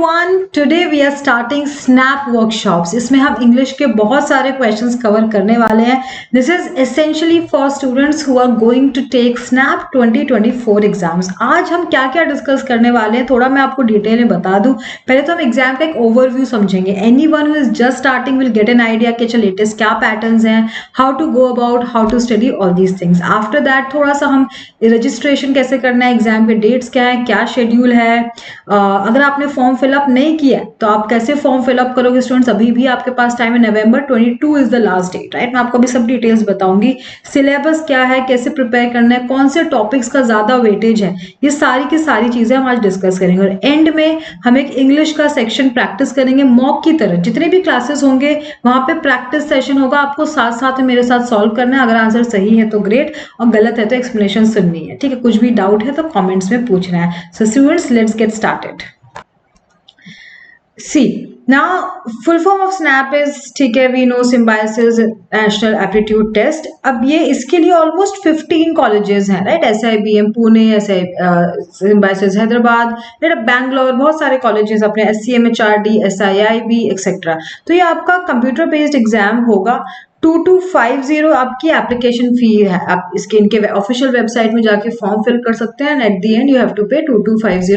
everyone, today we are starting snap workshops. इसमें हम English के बहुत सारे क्वेश्चंस कवर करने वाले हैं. This is essentially for students who are going to take snap 2024 exams. आज हम क्या क्या डिस्कस करने वाले हैं थोड़ा मैं आपको डिटेल में बता दूं. पहले तो हम एग्जाम का एक ओवरव्यू समझेंगे. Anyone who is just starting will get an idea कि लेटेस्ट क्या पैटर्न्स हैं, how to go about, how to study all these things. After that थोड़ा सा हम रजिस्ट्रेशन कैसे करना है, एग्जाम के डेट्स क्या है, क्या शेड्यूल है. अगर आपने फॉर्म फिलअप नहीं किया तो आप कैसे फॉर्म फिलअप करोगे स्टूडेंट्स. अभी भी आपके पास टाइम है. November 22 is the last date, right. मैं आपको अभी सब डिटेल्स बताऊंगी. सिलेबस क्या है, कैसे प्रिपेयर करना है, कौन से टॉपिक्स का ज्यादा वेटेज है, ये सारी की सारी चीजें हम आज डिस्कस करेंगे. और एंड में हम एक इंग्लिश का सेक्शन प्रैक्टिस करेंगे मॉक की तरह. जितने भी क्लासेस होंगे वहां पे प्रैक्टिस सेशन होगा. आपको साथ साथ में मेरे साथ सॉल्व करना है. अगर आंसर सही है तो ग्रेट, और गलत है तो एक्सप्लेनेशन सुननी है. ठीक है, कुछ भी डाउट है तो कमेंट्स में पूछना है. So students, let's get started. See, now full form of SNAP is, ठीक है, we know Symbiosis National Aptitude Test. अब ये इसके लिए ऑलमोस्ट 15 कॉलेजेस हैं, right. SIBM Pune, Symbiosis Hyderabad, Bangalore, बहुत सारे कॉलेजेस अपने, SCMHRD, SIIB एक्सेट्रा. तो ये आपका कंप्यूटर बेस्ड एग्जाम होगा. 2250 आपकी एप्लीकेशन फी है. आप इसके इनके ऑफिशियल वेबसाइट में जाके फॉर्म फिल कर सकते हैं. And at the end you have to pay 2250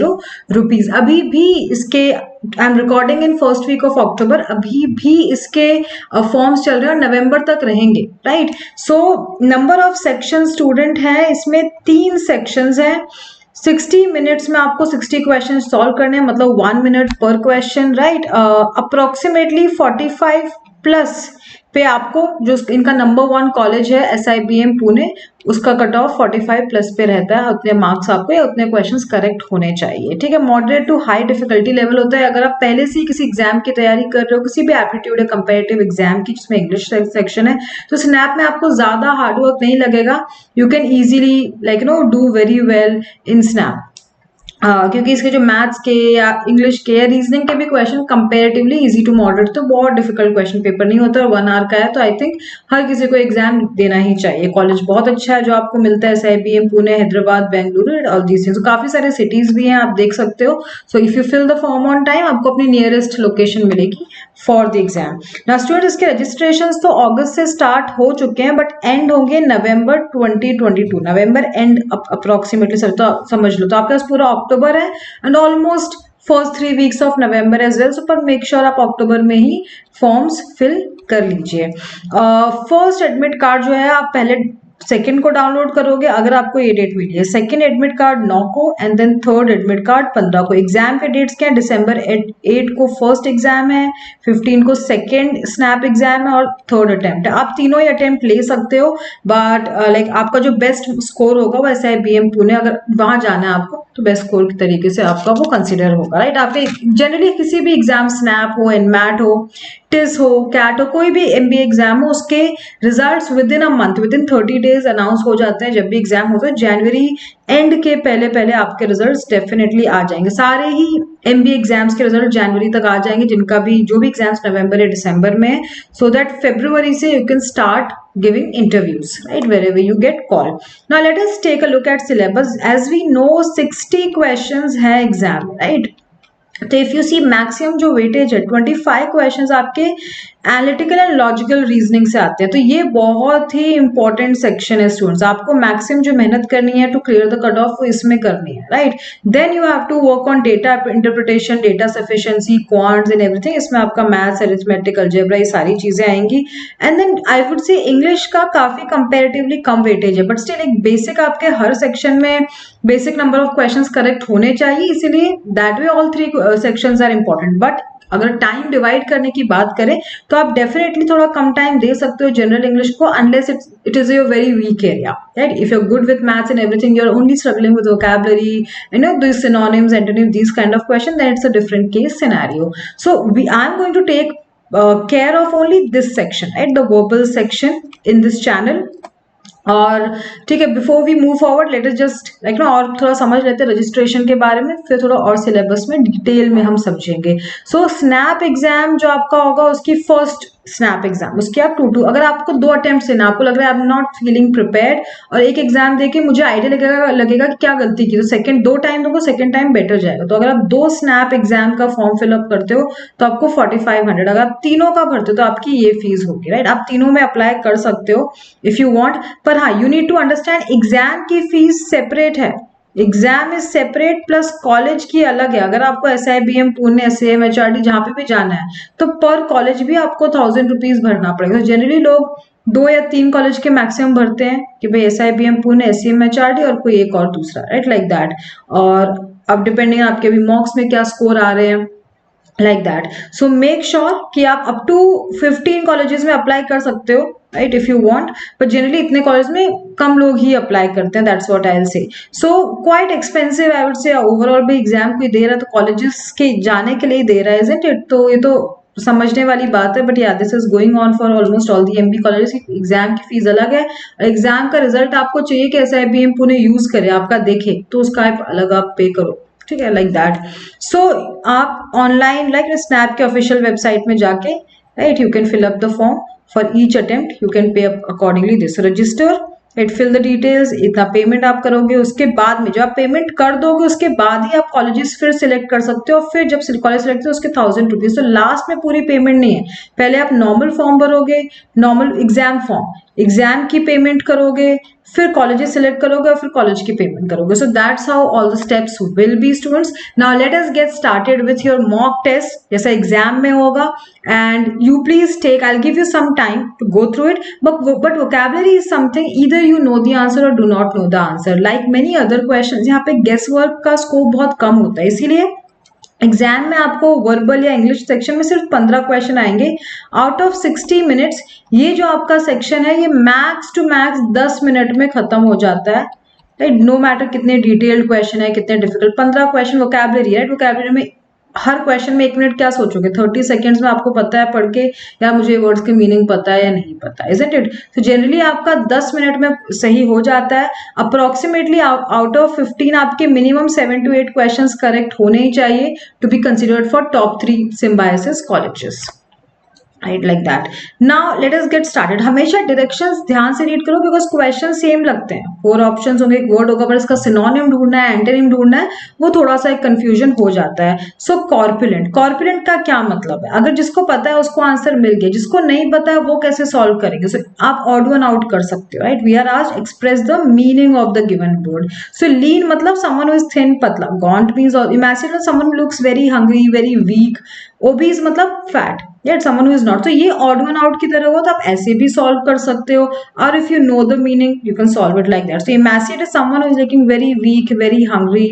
rupees. अभी भी इसके I am recording in first week of October. अभी भी इसके फॉर्म्स चल रहे हैं और नवंबर तक रहेंगे, right. So number of section student है इसमें 3 सेक्शंस हैं. 60 मिनट्स में आपको 60 क्वेश्चन सॉल्व करने हैं, मतलब 1 मिनट पर क्वेश्चन, राइट. अप्रोक्सीमेटली 45 प्लस पे आपको, जो इनका नंबर 1 कॉलेज है SIBM पुणे, उसका कट ऑफ 45 प्लस पे रहता है. उतने मार्क्स आपको या उतने क्वेश्चंस करेक्ट होने चाहिए. ठीक है, moderate to high difficulty level होता है. अगर आप पहले से ही किसी एग्जाम की तैयारी कर रहे हो, किसी भी एप्टीट्यूड या कंपैरेटिव एग्जाम की जिसमें इंग्लिश सेक्शन है, तो स्नैप में आपको ज्यादा हार्डवर्क नहीं लगेगा. You can easily do very well in snap. क्योंकि इसके जो मैथ्स के या इंग्लिश के या रीजनिंग के भी question comparatively easy to moderate, तो बहुत डिफिकल्ट क्वेश्चन पेपर नहीं होता. और 1 आवर का है, तो आई थिंक हर किसी को एग्जाम देना ही चाहिए. कॉलेज बहुत अच्छा है जो आपको मिलता है. SIBM Pune, Hyderabad, Bengaluru, all these things. काफी सारे सिटीज भी हैं, आप देख सकते हो. So if you fill the form on time, आपको अपनी नियरेस्ट लोकेशन मिलेगी for the exam. Now student, इसके रजिस्ट्रेशन तो अगस्त से स्टार्ट हो चुके हैं, बट एंड होंगे नवंबर 2022. नवंबर एंड अप्रोक्सीमेटली तो समझ लो. तो आपके पास पूरा अक्टूबर है and almost first 3 weeks of November as well. So पर मेक श्योर आप अक्टूबर में ही फॉर्म्स फिल कर लीजिए. फर्स्ट एडमिट कार्ड जो है आप पहले सेकेंड को डाउनलोड करोगे अगर आपको ये डेट मिली है. सेकेंड एडमिट कार्ड 9 को and then third admit card 15 को. एग्जाम के डेट्स क्या है? दिसंबर 8 को फर्स्ट एग्जाम है, 15 को सेकेंड स्नैप एग्जाम है और थर्ड अटेम्प्ट है. आप तीनों ही अटेम्प्ट ले सकते हो, बट लाइक आपका जो बेस्ट स्कोर होगा वो SIBM पुणे, अगर वहां जाना है आपको तो बेस्ट स्कोर के तरीके से आपका वो कंसिडर होगा, राइट. आपके जनरली किसी भी एग्जाम, स्नैप हो, एनमैट हो, टिस हो, कैट हो, कोई भी MBA एग्जाम हो, उसके results with in a month, with in 30 days announce हो जाते हैं. जब भी एग्जाम हो तो जनवरी एंड के पहले पहले आपके रिजल्ट्स डेफिनेटली आ जाएंगे. सारे ही MBA एग्जाम्स के रिजल्ट जनवरी तक आ जाएंगे, जिनका भी जो भी एग्जाम्स नवंबर या दिसंबर में है, सो दैट फरवरी से you can start giving interviews, right, wherever you get called. Now let us take a look at syllabus. As we know 60 questions है exam, right. तो इफ यू सी मैक्सिमम जो weightage है 25 questions आपके analytical and logical reasoning से आते हैं. तो ये बहुत ही इंपॉर्टेंट सेक्शन है स्टूडेंट्स. आपको मैक्सिमम जो मेहनत करनी है to clear the cut off वो इसमें करनी है, right. Then you have to work on data interpretation, data sufficiency, quants and everything. इसमें आपका मैथ्स, अरिथमेटिक, अलजेब्रा, ये सारी चीजें आएंगी. And then I would say English का काफी कंपेरेटिवली कम वेटेज है, बट स्टिल एक बेसिक आपके हर सेक्शन में basic number of questions correct होने चाहिए. इसीलिए that way all 3 sections are important. But अगर टाइम डिवाइड करने की बात करें तो आप डेफिनेटली थोड़ा कम टाइम दे सकते हो जनरल इंग्लिश को, unless it is your very weak area, right. If you are good with maths and everything, you are only struggling with vocabulary, this synonyms, antonyms, this kind of question, then it's a different case scenario. So I am going to take care of only this section, right, the verbal section in this channel. और ठीक है, before we move forward let us just और थोड़ा समझ लेते हैं registration के बारे में, फिर थोड़ा और सिलेबस में डिटेल में हम समझेंगे. सो स्नैप एग्जाम जो आपका होगा उसकी फर्स्ट स्नैप एग्जाम, उसके आप 2 अगर आपको 2 अटेम्प्ट देना, आपको लग रहा है I am not feeling prepared और एक एग्जाम देके मुझे आइडिया लगेगा कि क्या गलती की, तो सेकंड 2 टाइम दोगे, सेकंड टाइम बेटर जाएगा। तो अगर आप 2 स्नैप एग्जाम का फॉर्म फिलअप करते हो तो आपको 4500, अगर आप तीनों का भरते हो तो आपकी ये फीस होगी, राइट। आप तीनों में अप्लाई कर सकते हो इफ यू वांट, पर हाँ you need to understand exam की फीस सेपरेट है, exam is separate plus college की अलग है। अगर आपको SIBM पुणे, SAM, HRD जहाँ पे भी जाना है तो पर कॉलेज भी आपको 1000 रुपीज भरना पड़ेगा। तो जनरली लोग 2 या 3 कॉलेज के मैक्सिमम भरते हैं कि भाई SIBM पुणे, SAM, HRD और कोई एक और दूसरा, राइट, लाइक दैट। और अब डिपेंडिंग आपके भी मॉक्स में क्या स्कोर आ रहे हैं, like that. So make sure कि आप up to 15 colleges में apply कर सकते हो, right, if you want, but generally इतने कॉलेज में कम लोग ही अप्लाई करते हैं, that's what I'll say. So quite expensive I would say overall भी एग्जाम कोई दे रहा है तो कॉलेजेस के जाने के लिए ही दे रहा है, isn't it? तो ये तो समझने वाली बात है, बट या this is going on for almost all the MB colleges की एग्जाम की फीस अलग है, एग्जाम का रिजल्ट आपको चाहिए कि SIBM पुणे यूज करे, आपका देखे, तो उसका अलग आप पे करो, ठीक है, लाइक दैट। सो आप ऑनलाइन लाइक स्नैप के ऑफिशियल वेबसाइट में जाके, right, you can fill up the form for each attempt, you can pay accordingly this register, it fill the details, इतना पेमेंट आप करोगे, उसके बाद में जब आप पेमेंट कर दोगे उसके बाद ही आप कॉलेजेस फिर सिलेक्ट कर सकते हो, फिर जब कॉलेज सिलेक्ट हो उसके 1000 रुपीज, तो लास्ट में पूरी पेमेंट नहीं है, पहले आप नॉर्मल फॉर्म भरोगे, नॉर्मल एग्जाम फॉर्म, एग्जाम की पेमेंट करोगे, फिर कॉलेजेस सिलेक्ट करोगे और फिर कॉलेज की पेमेंट करोगे। So that's how all the steps will be students. Now let us get started with your mock test, जैसा एग्जाम में होगा, and you please take, I will give you some time to go through it, but vocabulary is something either you know the answer or do not know the answer, like many other questions, यहाँ पे guess work का scope बहुत कम होता है, इसीलिए exam में आपको verbal या इंग्लिश सेक्शन में सिर्फ 15 क्वेश्चन आएंगे आउट ऑफ 60 मिनट्स। ये जो आपका सेक्शन है ये मैक्स टू मैक्स 10 मिनट में खत्म हो जाता है, राइट, नो मैटर कितने डिटेल्ड क्वेश्चन है, कितने difficult, 15 question vocabulary, right, vocabulary में हर क्वेश्चन में 1 मिनट क्या सोचोगे, 30 सेकेंड्स में आपको पता है पढ़ के या मुझे वर्ड्स के मीनिंग पता है या नहीं पता, इजंट इट? तो जनरली आपका 10 मिनट में सही हो जाता है, अप्रोक्सीमेटली आउट ऑफ 15 आपके मिनिमम 7 to 8 क्वेश्चंस करेक्ट होने ही चाहिए to be considered for top 3 Symbiosis colleges, right, like that. Now let us get started. हमेशा डायरेक्शंस ध्यान से रीड करो बिकॉज क्वेश्चन सेम लगते हैं, 4 ऑप्शंस होंगे, एक वर्ड होगा, पर इसका सिनोनिम ढूंढना है, एंटोनिम ढूंढना है, वो थोड़ा सा एक कंफ्यूजन हो जाता है। सो कॉर्पुलेंट, कॉर्पुलेंट का क्या मतलब है? अगर जिसको पता है उसको आंसर मिल गया, जिसको नहीं पता है वो कैसे सॉल्व करेंगे? सो आप ऑड वन आउट कर सकते हो, right. We are asked express the meaning of the given word. So lean मतलब समवन हु इज थिन, पतला। Gaunt means or imagine someone who looks very hungry, very weak. Obese मतलब fat, या someone who is not. तो ये odd one out की तरह हुआ, तो आप ऐसे भी सॉल्व कर सकते हो, और if you know the meaning you can solve it like that. So imagine is someone who is looking very weak, very hungry,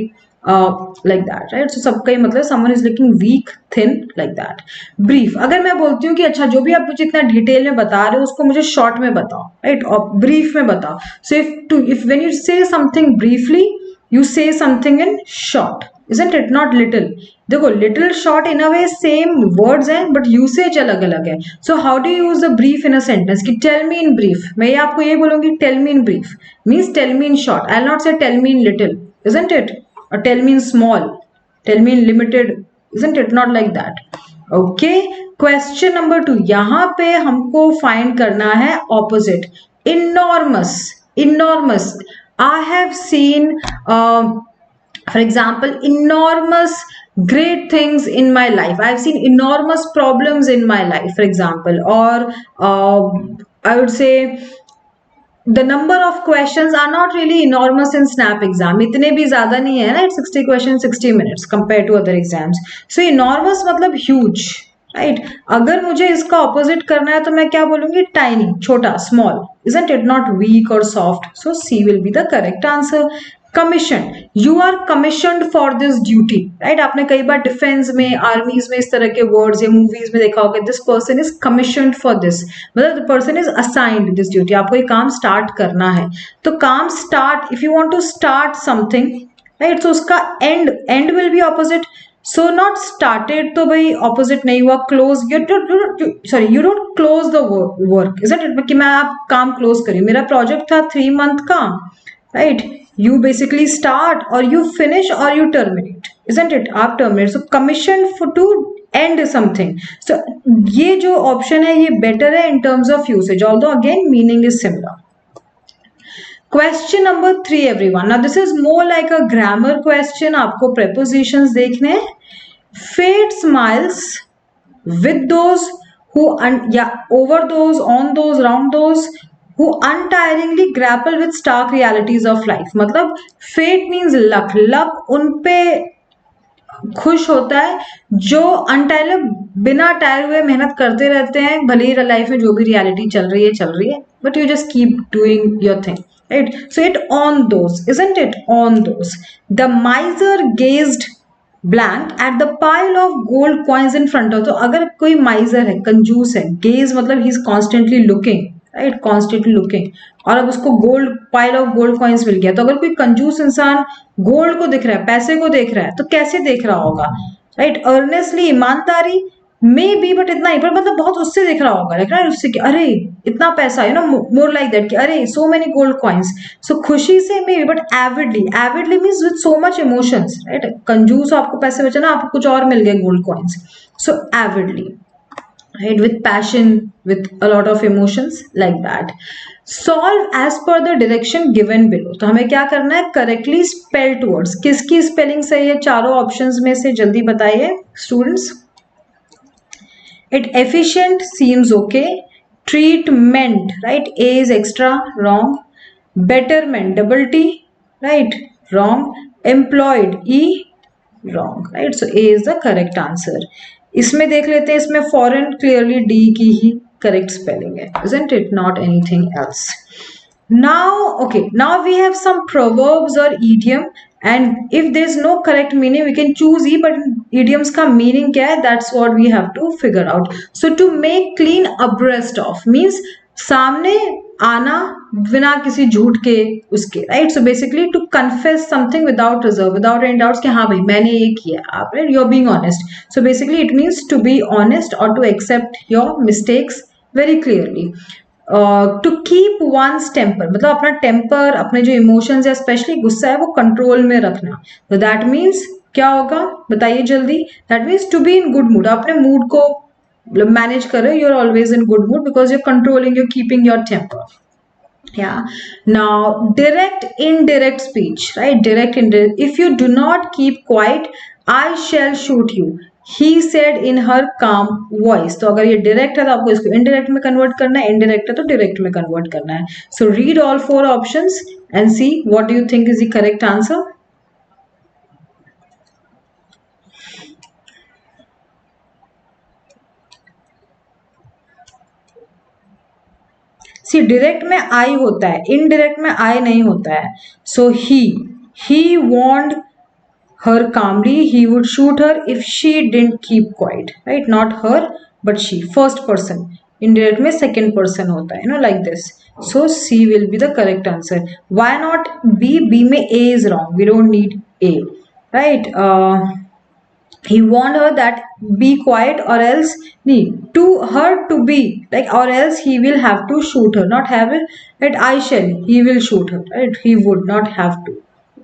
like that, right. So सबका ही मतलब someone is looking weak, thin, like that. Brief, अगर मैं बोलती हूँ कि अच्छा जो भी आप मुझे इतना डिटेल में बता रहे हो उसको मुझे शॉर्ट में बताओ, राइट, और ब्रीफ में बताओ। सो इफ व्हेन यू से something briefly you say something in short, isn't it? Not little. देखो little short in a way same words हैं but usage अलग अलग है। So how do you use the brief in a sentence? कि tell me in brief, मैं ये आपको ये बोलूँगी tell me in brief means tell me in short. I'll not say tell me in little, isn't it? Or tell me in small, tell me in limited, isn't it? Not like that. Okay. Question number 2, यहाँ पे हमको find करना है opposite. Enormous, enormous. I have seen, for example, enormous great things in my life. I've seen enormous problems in my life, for example, or I would say the number of questions are not really enormous in SNAP exam. इतने भी ज़्यादा नहीं है ना, 60 questions 60 minutes compared to other exams. So enormous मतलब huge, right. अगर मुझे इसका ऑपोजिट करना है तो मैं क्या बोलूंगी? टाइनी, छोटा, small, isn't it? Not weak or soft. So C will be the correct answer. Commission, you are commissioned for this duty, right. आपने कई बार डिफेंस में, आर्मीज में इस तरह के वर्ड्स या मूवीज में देखा होगा, this person is commissioned for this, मतलब the person is assigned this duty. आपको ये काम स्टार्ट करना है, तो काम start, if you want to start something, right, तो उसका end will be opposite. So not started तो भाई ऑपोजिट नहीं हुआ, close, you don't close the work, isn't it? कि मैं आप काम क्लोज करी, मेरा प्रोजेक्ट था 3 month का, right, you basically start or you finish or you terminate, isn't it? आप terminate. So commission to end something. So ये जो option है ये better है in terms of usage, although again meaning is similar. Question number 3 everyone. Now this is more like a grammar question. आपको prepositions देखने हैं. Fate smiles with those who over those, on those, around those who untiringly grapple with stark realities of life. मतलब fate means luck. luck उन पे खुश होता है जो अनटायर बिना टायर हुए मेहनत करते रहते हैं, भले ही लाइफ में जो भी रियलिटी चल रही है, but you just keep doing your thing, right? So it on those, isn't it? On those. The miser gazed blank at the pile of gold coins in front of. तो अगर कोई miser है, कंजूस है, gaze मतलब he is constantly looking, right? Constantly looking. और अब उसको gold pile of gold coins मिल गया, तो अगर कोई कंजूस इंसान गोल्ड को देख रहा है, पैसे को देख रहा है, तो कैसे देख रहा होगा, राइट? अर्नेस्टली, ईमानदारी मे बी, बट इतना ही, पर मतलब बहुत उससे देख रहा होगा, राइट? उससे कि अरे इतना पैसा, you know, more like that कि अरे so many gold coins. So खुशी से may be, but avidly, avidly means with so much emotions, right? कंजूस आपको पैसे बचाना, आपको कुछ और मिल गए gold coins. So avidly, right? With passion, with a lot of emotions, like that. Solve as per the direction given below. तो हमें क्या करना है? Correctly spelled words. किसकी स्पेलिंग सही है चारों ऑप्शंस में से? जल्दी बताइए students. It efficient seems okay. Treatment, right? A is extra, wrong. Betterment, double T, right? Wrong. Employed, E, wrong, right? So A is the correct answer. इसमें देख लेते हैं, इसमें फॉरेन क्लियरली डी की ही करेक्ट स्पेलिंग है, isn't it? Not anything else. Now, okay, now we have some proverbs or idiom, and if there is no correct meaning we can choose E, but idioms का meaning क्या है, that's what we have to figure out. So to make clean abreast of means सामने आना बिना किसी झूठ के उसके, right? So basically to confess something without reserve, without any doubts कि हाँ भाई मैंने ये किया, आप, right? You are being honest. So basically it means to be honest और to accept your mistakes very clearly. To keep one's temper मतलब अपना टेम्पर, अपने जो इमोशंस है स्पेशली गुस्सा है वो कंट्रोल में रखना. तो दैट मीन्स क्या होगा बताइए जल्दी? That means to be in good mood. अपने मूड को मैनेज कर रहे हो, you are always in good mood because you are controlling, you keeping your temper. Yeah. Now direct indirect speech, right? Direct indirect. If you do not keep quiet, I shall shoot you, he said in her calm voice. तो अगर ये direct है तो आपको इसको indirect में convert करना है, indirect है तो direct में convert करना है. So read all 4 options and see what do you think is the correct answer. C direct में आई होता है, इनडायरेक्ट में आई नहीं होता है. So he warned her calmly, he would shoot her if she didn't keep quiet, right? Not her but she, first person. Indirect में second person होता है, you know, like this. So C will be the correct answer. Why not B? B में A is wrong, we don't need A, right? He warned her that be quiet or else to her to be like, or else he will have to shoot her, not have it, right? I shall, he will shoot her, right? He would not have to,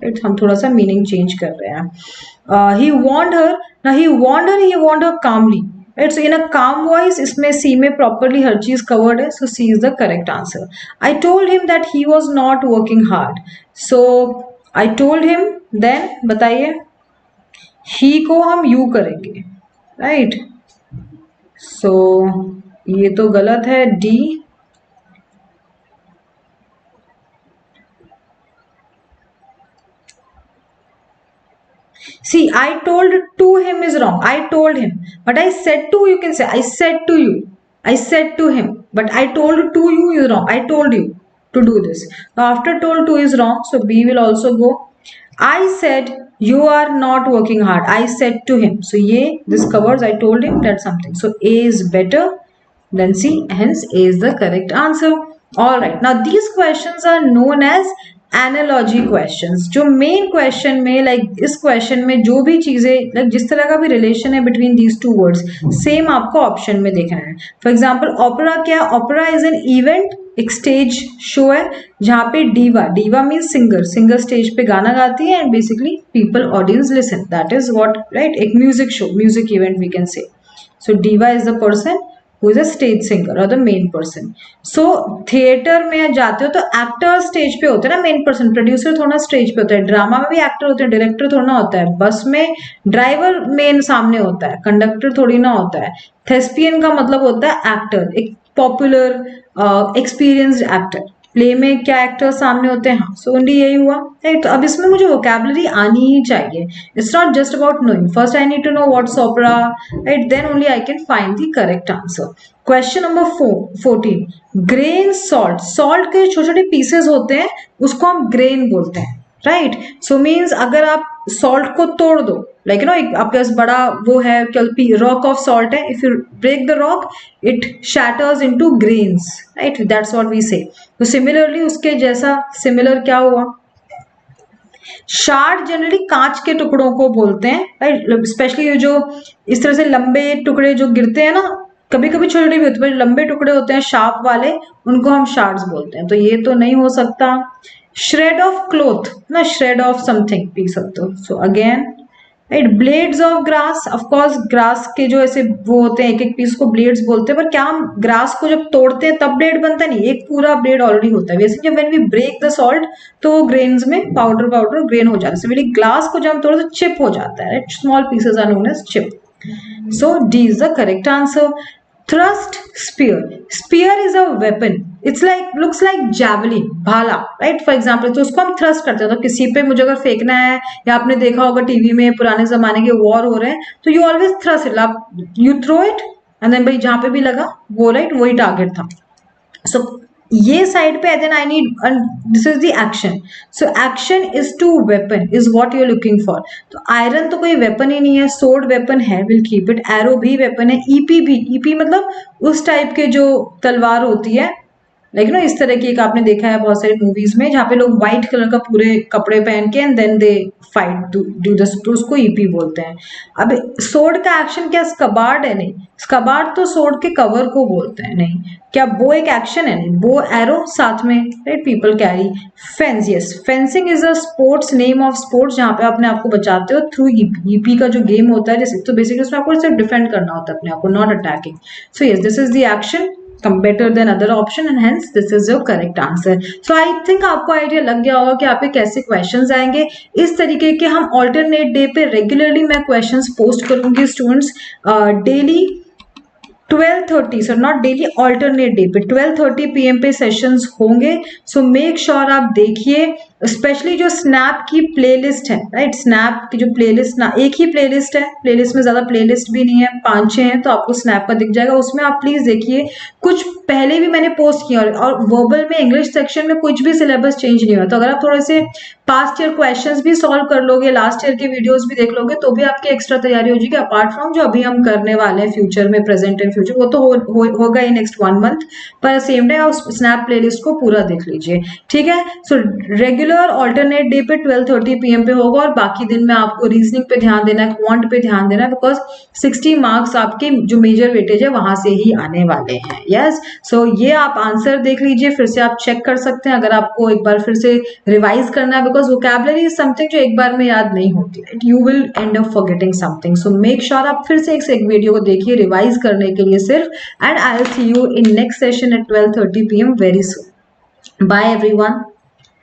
right? हम थोड़ा सा meaning change कर रहे हैं. He warned her. Now he warned her calmly, right? So in a calm voice, इसमें C में properly हर चीज covered है, so C is the correct answer. I told him that he was not working hard, so I told him, then बताइए, ही को हम you करेंगे, right? सो ये तो गलत है, D. See, I told to him is wrong. I told him, but I said to, you can say I said to you, I said to him, but I told to you is wrong. I told you to do this. Now after told to is wrong, so B will also go. I said you are not working hard. I said to him. So ये this covers I told him that something. So A is better than C. Hence A is the correct answer. All right. Now these questions are known as analogy questions. जो main question में like इस question में जो भी चीजें like जिस तरह का भी relation है between these two words, same आपको option में देखना है. For example, opera क्या? Opera is an event, एक स्टेज शो है जहाँ पे डीवा मीन्स सिंगर स्टेज पे गाना गाती है and basically people audience listen, that is what, right? एक music show, music event we can say. So diva is the person who is a stage singer or the main person. So theatre में जाते हो तो actor stage पे होते हैं ना, main person, producer थोड़ा स्टेज पे होता है, ड्रामा में भी एक्टर होते हैं, डायरेक्टर थोड़ा होता है, बस में ड्राइवर मेन सामने होता है, कंडक्टर थोड़ी ना होता है। थेस्पियन का मतलब होता है एक्टर, एक पॉपुलर एक्सपीरियंस्ड एक्टर। प्ले में क्या एक्टर सामने होते हैं, हाँ, सो ओनली यही हुआ, राइट। तो अब इसमें मुझे वोकैबुलरी आनी ही चाहिए। It's not just about knowing, first I need to know what's opera, right, then only I can find the correct answer. Question number 14, grain salt, salt के छोटे छोटे पीसेस होते हैं, उसको हम ग्रेन बोलते हैं, राइट। सो मीन्स अगर आप सॉल्ट को तोड़ दो, लाइक नो, एक आपके पास बड़ा वो है, रॉक ऑफ सॉल्ट है, if you break the rock it shatters into grains, right, that's what we say. तो सिमिलरली उसके जैसा सिमिलर क्या हुआ, शार्ड जनरली कांच के टुकड़ों को बोलते हैं, राइट, स्पेशली ये जो इस तरह से लंबे टुकड़े जो गिरते हैं ना, कभी कभी छोटे भी होते हैं, लंबे टुकड़े होते हैं शार्प वाले, उनको हम शार्ड्स बोलते हैं। तो ये तो नहीं हो सकता। श्रेड ऑफ क्लोथ ना, श्रेड ऑफ समथिंग पी सकते हो। So again, right, blades of grass, of course grass के जो ऐसे वो होते हैं, एक एक पीस को ब्लेड्स बोलते हैं, पर क्या हम ग्रास को जब तोड़ते हैं तब ब्लेड बनता नहीं, एक पूरा ब्लेड ऑलरेडी होता है। वैसे जब when we break the salt तो वो ग्रेन्स में पाउडर ग्रेन हो जाता है। सिमिलरली ग्लास को जब हम तोड़ते तो चिप हो जाता है, right, small pieces are known as chip. So D is the correct answer. Thrust spear. Spear is a weapon. It's like, looks like javelin, भाला, right? For example, तो उसको हम thrust करते हैं। तो किसी पे मुझे अगर फेंकना है, या आपने देखा होगा टीवी में पुराने जमाने के वॉर हो रहे हैं, तो you always thrust it, you throw it and then भाई जहाँ पे भी लगा वो, राइट, वही टारगेट था। So ये साइड पे, then I need, this is the action. So action is to weapon is what you are looking for. तो आयरन तो कोई वेपन ही नहीं है, सोर्ड वेपन है, विल कीप इट, एरो भी वेपन है, ईपी भी, ईपी मतलब उस टाइप के जो तलवार होती है, लाइक नो, इस तरह की एक आपने देखा है बहुत सारी मूवीज में, जहाँ पे लोग व्हाइट कलर का पूरे कपड़े पहन के and then they fight do the, तो उसको ईपी बोलते हैं। अब सोर्ड का एक्शन क्या स्कबार्ड है? नहीं, स्कबार्ड तो सोर्ड के कवर को बोलते हैं। नहीं, क्या बो एक एक्शन है? नहीं, बो एरो साथ में, right, people carry. Fence, yes, fencing is a sports, name of sports, जहाँ पे अपने आप को बचाते हो थ्रू ईपी। ईपी का जो गेम होता है जैसे, तो बेसिकली उसमें आपको सिर्फ डिफेंड करना होता है अपने आप को, not attacking. So yes, this is the action, come better than other option and hence this is your correct answer. So I think आपको आइडिया लग गया होगा कि आप पे कैसे क्वेश्चंस आएंगे। इस तरीके के हम ऑल्टरनेट डे पे रेगुलरली मैं क्वेश्चंस पोस्ट करूंगी students, daily 12:30, sir not daily, alternate day पे 12:30 PM पे सेशंस होंगे। सो मेक श्योर आप देखिए, स्पेशली जो स्नैप की प्लेलिस्ट है, राइट, स्नैप की जो प्लेलिस्ट ना, एक ही प्लेलिस्ट है, प्लेलिस्ट में ज्यादा प्लेलिस्ट भी नहीं है, 5-6 हैं, तो आपको स्नैप का दिख जाएगा, उसमें आप प्लीज देखिए। कुछ पहले भी मैंने पोस्ट किया, और वर्बल में इंग्लिश सेक्शन में कुछ भी सिलेबस चेंज नहीं हुआ। तो अगर आप थोड़े से पास्ट ईयर क्वेश्चंस भी सॉल्व कर लोगे, लास्ट ईयर के वीडियोस भी देख लोगे, तो भी आपकी एक्स्ट्रा तैयारी हो जाएगी, अपार्ट फ्रॉम जो अभी हम करने वाले हैं फ्यूचर में, प्रेजेंट एंड फ्यूचर, वो तो होगा ही नेक्स्ट 1 मंथ, पर सेम टाइम आप स्नैप प्लेलिस्ट को पूरा देख लीजिए, ठीक है। सो रेगुलर ऑल्टरनेट डे पे 12:30 PM पे होगा, और बाकी दिन में आपको रीजनिंग पे ध्यान देना है, क्वांट पे ध्यान देना है, बिकॉज 60 मार्क्स आपके जो मेजर वेटेज है वहां से ही आने वाले हैं। यस, सो ये आप आंसर देख लीजिए, फिर से आप चेक कर सकते हैं अगर आपको एक बार फिर से रिवाइज करना है, बिकॉज वोकैबुलरी इज समथिंग जो एक बार में याद नहीं होती, right, you will and up forgetting something. So make sure आप फिर से एक वीडियो को देखिए रिवाइज करने के लिए सिर्फ, and I will see you in next session at 12:30 PM very soon. Bye everyone.